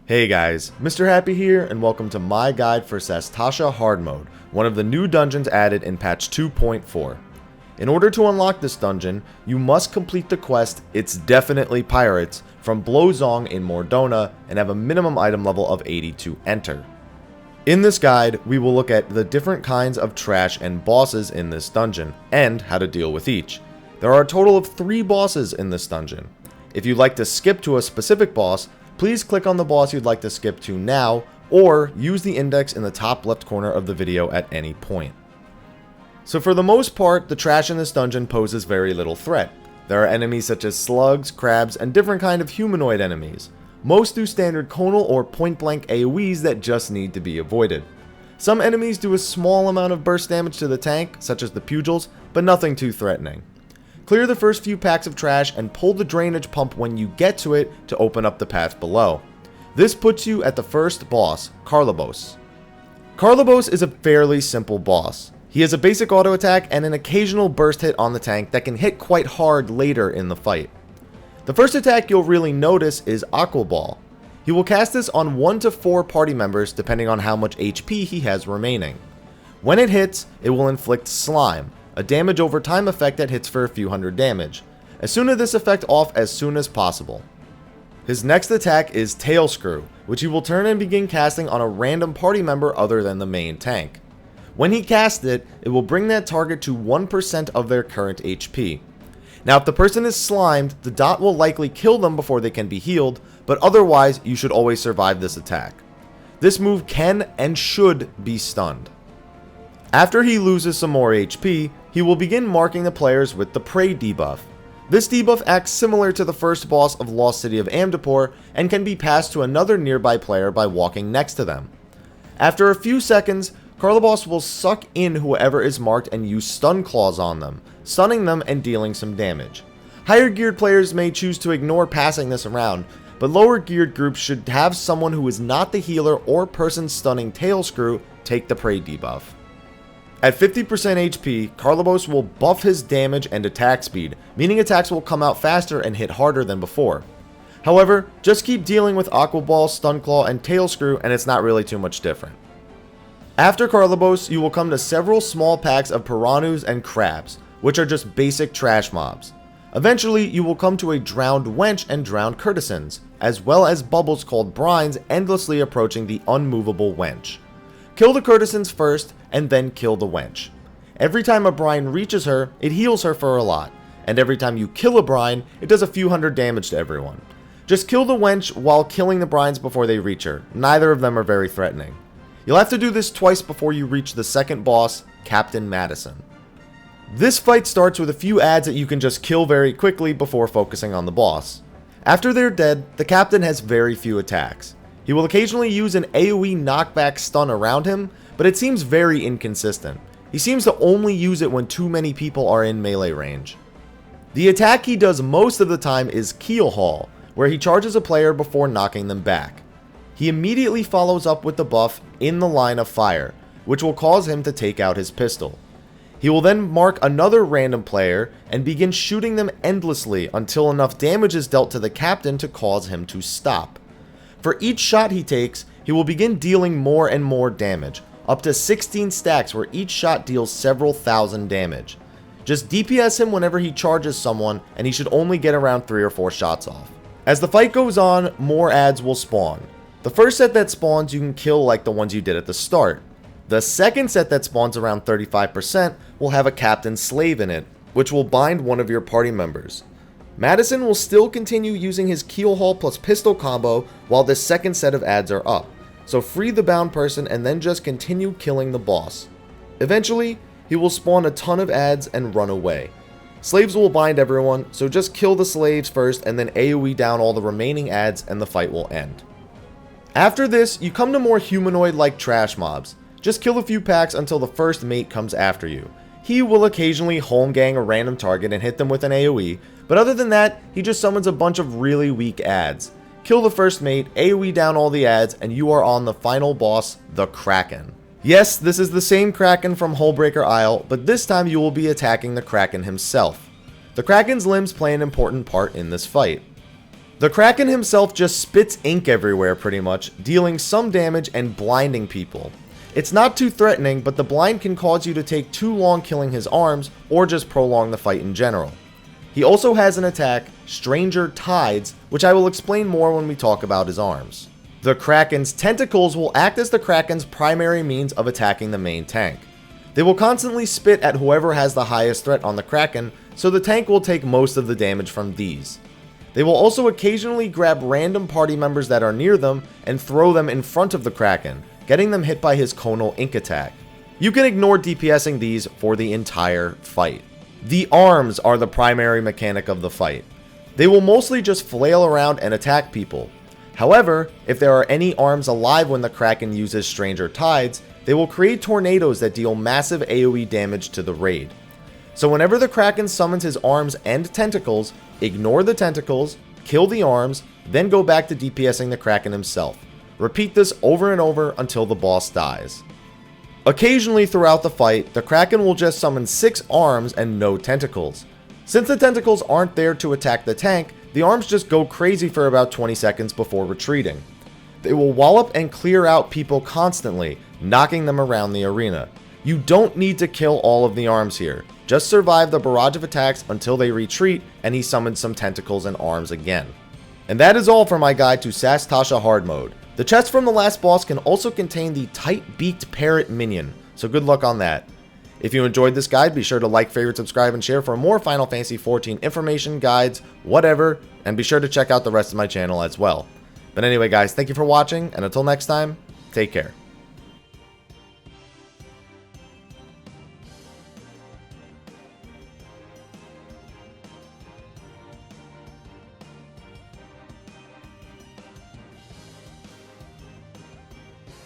Hey guys, Mr. Happy here, and welcome to my guide for Sastasha Hard Mode, one of the new dungeons added in patch 2.4. In order to unlock this dungeon, you must complete the quest It's Definitely Pirates from Blowzong in Mordona and have a minimum item level of 80 to enter. In this guide, we will look at the different kinds of trash and bosses in this dungeon, and how to deal with each. There are a total of 3 bosses in this dungeon. If you'd like to skip to a specific boss, please click on the boss you'd like to skip to now, or use the index in the top left corner of the video at any point. So for the most part, the trash in this dungeon poses very little threat. There are enemies such as slugs, crabs, and different kind of humanoid enemies. Most do standard conal or point blank AoEs that just need to be avoided. Some enemies do a small amount of burst damage to the tank, such as the pugils, but nothing too threatening. Clear the first few packs of trash and pull the drainage pump when you get to it to open up the path below. This puts you at the first boss, Karlabos. Karlabos is a fairly simple boss. He has a basic auto attack and an occasional burst hit on the tank that can hit quite hard later in the fight. The first attack you'll really notice is Aqua Ball. He will cast this on 1 to 4 party members depending on how much HP he has remaining. When it hits, it will inflict slime, a damage over time effect that hits for a few hundred damage. Assume this effect off as soon as possible. His next attack is Tail Screw, which he will turn and begin casting on a random party member other than the main tank. When he casts it, it will bring that target to 1% of their current HP. Now if the person is slimed, the dot will likely kill them before they can be healed, but otherwise you should always survive this attack. This move can and should be stunned. After he loses some more HP, he will begin marking the players with the Prey debuff. This debuff acts similar to the first boss of Lost City of Amdapor and can be passed to another nearby player by walking next to them. After a few seconds, Karlabos will suck in whoever is marked and use stun claws on them, stunning them and dealing some damage. Higher geared players may choose to ignore passing this around, but lower geared groups should have someone who is not the healer or person stunning Tail Screw take the Prey debuff. At 50% HP, Karlabos will buff his damage and attack speed, meaning attacks will come out faster and hit harder than before. However, just keep dealing with Aqua Ball, Stun Claw, and Tail Screw and it's not really too much different. After Karlabos, you will come to several small packs of Piranhus and Crabs, which are just basic trash mobs. Eventually, you will come to a Drowned Wench and Drowned Courtesans, as well as bubbles called Brines endlessly approaching the unmovable Wench. Kill the Courtesans first, and then kill the Wench. Every time a Brine reaches her, it heals her for a lot, and every time you kill a Brine, it does a few hundred damage to everyone. Just kill the Wench while killing the Brines before they reach her. Neither of them are very threatening. You'll have to do this twice before you reach the second boss, Captain Madison. This fight starts with a few adds that you can just kill very quickly before focusing on the boss. After they're dead, the Captain has very few attacks. He will occasionally use an AoE knockback stun around him, but it seems very inconsistent. He seems to only use it when too many people are in melee range. The attack he does most of the time is Keelhaul, where he charges a player before knocking them back. He immediately follows up with the buff In the Line of Fire, which will cause him to take out his pistol. He will then mark another random player and begin shooting them endlessly until enough damage is dealt to the captain to cause him to stop. For each shot he takes, he will begin dealing more and more damage, up to 16 stacks where each shot deals several thousand damage. Just DPS him whenever he charges someone and he should only get around 3 or 4 shots off. As the fight goes on, more adds will spawn. The first set that spawns you can kill like the ones you did at the start. The second set that spawns around 35% will have a Captain Slave in it, which will bind one of your party members. Madison will still continue using his Keelhaul plus pistol combo while this second set of adds are up, so free the bound person and then just continue killing the boss. Eventually, he will spawn a ton of adds and run away. Slaves will bind everyone, so just kill the slaves first and then AoE down all the remaining adds and the fight will end. After this, you come to more humanoid-like trash mobs. Just kill a few packs until the first mate comes after you. He will occasionally home gang a random target and hit them with an AoE, but other than that, he just summons a bunch of really weak adds. Kill the first mate, AoE down all the adds, and you are on the final boss, the Kraken. Yes, this is the same Kraken from Hullbreaker Isle, but this time you will be attacking the Kraken himself. The Krakens Limbs play an important part in this fight. The Kraken himself just spits ink everywhere pretty much, dealing some damage and blinding people. It's not too threatening, but the blind can cause you to take too long killing his arms or just prolong the fight in general. He also has an attack, Stranger Tides, which I will explain more when we talk about his arms. The Kraken's tentacles will act as the Kraken's primary means of attacking the main tank. They will constantly spit at whoever has the highest threat on the Kraken, so the tank will take most of the damage from these. They will also occasionally grab random party members that are near them and throw them in front of the Kraken, getting them hit by his conal ink attack. You can ignore DPSing these for the entire fight. The arms are the primary mechanic of the fight. They will mostly just flail around and attack people. However, if there are any arms alive when the Kraken uses Stranger Tides, they will create tornadoes that deal massive AoE damage to the raid. So whenever the Kraken summons his arms and tentacles, ignore the tentacles, kill the arms, then go back to DPSing the Kraken himself. Repeat this over and over until the boss dies. Occasionally throughout the fight, the Kraken will just summon 6 arms and no tentacles. Since the tentacles aren't there to attack the tank, the arms just go crazy for about 20 seconds before retreating. They will wallop and clear out people constantly, knocking them around the arena. You don't need to kill all of the arms here. Just survive the barrage of attacks until they retreat and he summons some tentacles and arms again. And that is all for my guide to Sastasha hard mode. The chest from the last boss can also contain the tight-beaked parrot minion, so good luck on that. If you enjoyed this guide, be sure to like, favorite, subscribe, and share for more Final Fantasy XIV information, guides, whatever, and be sure to check out the rest of my channel as well. But anyway guys, thank you for watching, and until next time, take care.